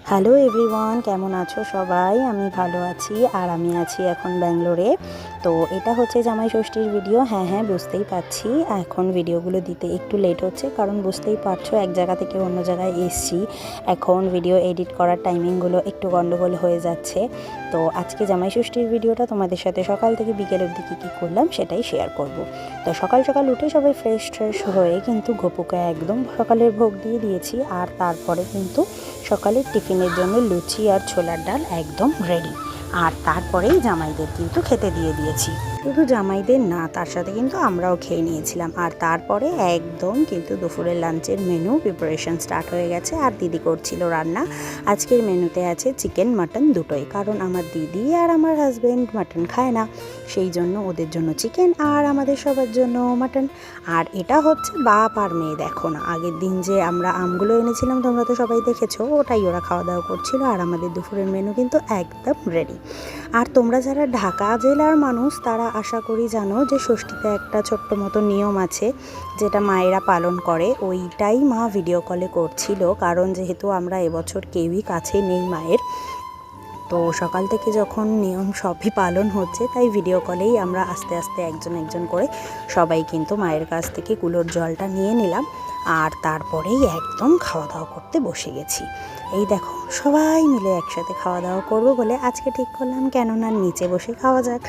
Hello everyone, কেমন আছো সবাই? আমি ভালো আছি। আর আমি আছি এখন ব্যাঙ্গালোরে। তো এটা হচ্ছে জামাই ষষ্ঠীর ভিডিও। হ্যাঁ, বুঝতেই পারছি এখন ভিডিওগুলো দিতে একটু লেট হচ্ছে, কারণ বুঝতেই পারছো এক জায়গা থেকে অন্য জায়গায় এসছি। এখন ভিডিও এডিট করার টাইমিংগুলো একটু গন্ডগোল হয়ে যাচ্ছে। তো আজকে জামাই ষষ্ঠীর ভিডিওটা তোমাদের সাথে সকাল থেকে বিকেল অবধি কী করলাম সেটাই শেয়ার করব। তো সকাল সকাল উঠে সবাই ফ্রেশ হয়ে কিন্তু গপুকে একদম সকালের ভোগ দিয়ে দিয়েছি। আর তারপরে কিন্তু সকালের টিফিনের জন্য লুচি আর ছোলার ডাল একদম রেডি। আর তারপরেই জামাইদের কিন্তু খেতে দিয়ে দিয়েছি। শুধু জামাইদের না, তার সাথে কিন্তু আমরাও খেয়ে নিয়েছিলাম। আর তারপরে একদম কিন্তু দুপুরের লাঞ্চের মেনু প্রিপারেশন স্টার্ট হয়ে গেছে। আর দিদি করছিল রান্না। আজকের মেনুতে আছে চিকেন মাটন দুটোই, কারণ আমার দিদি আর আমার হাজব্যান্ড মাটন খায় না, সেই জন্য ওদের জন্য চিকেন আর আমাদের সবার জন্য মাটন। আর এটা হচ্ছে বাপ আর মেয়ে, দেখো না আগের দিন যে আমরা আমগুলো এনেছিলাম তোমরা তো সবাই দেখেছো, ওটাই ওরা খাওয়া দাওয়া করছিল। আর আমাদের দুপুরের মেনু কিন্তু একদম রেডি। আর তোমরা যারা ঢাকা জেলার মানুষ তারা আশা করি জানো যে ষষ্ঠীতে একটা ছোট্ট মতো নিয়ম আছে যেটা মায়েরা পালন করে। ওইটাই মা ভিডিও কলে করছিল, কারণ যেহেতু আমরা এবছর কেউই কাছে নেই মায়ের। তো সকাল থেকে যখন নিয়ম সবই পালন হচ্ছে, তাই ভিডিও কলেই আমরা আস্তে আস্তে একজন করে সবাই কিন্তু মায়ের কাছ থেকে কুলোর জলটা নিয়ে নিলাম। আর তারপরেই একদম খাওয়া দাওয়া করতে বসে গেছি। এই দেখো সবাই মিলে একসাথে খাওয়া দাওয়া করবো বলে আজকে ঠিক করলাম কেননা নিচে বসে খাওয়া যাক।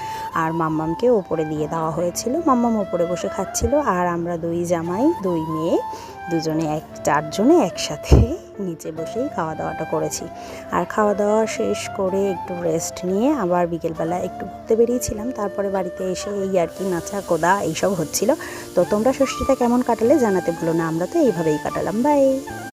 আর মাম্মামকে ওপরে দিয়ে দেওয়া হয়েছিল, মাম্মাম ওপরে বসে খাচ্ছিল। আর আমরা দুই জামাই দুই মেয়ে দুজনে চারজনে একসাথে নিচে বসেই খাওয়া দাওয়াটা করেছি। আর খাওয়া দাওয়া শেষ করে একটু রেস্ট নিয়ে আবার বিকেলবেলা একটু ঘুরতে বেরিয়েছিলাম। তারপরে বাড়িতে এসে এই আর কি নাচা কোদা এইসব হচ্ছিল। তো তোমরা ষষ্ঠীটা কেমন কাটালে জানাতে ভুলো না। আমরা তো এইভাবেই কাটালাম। বাই।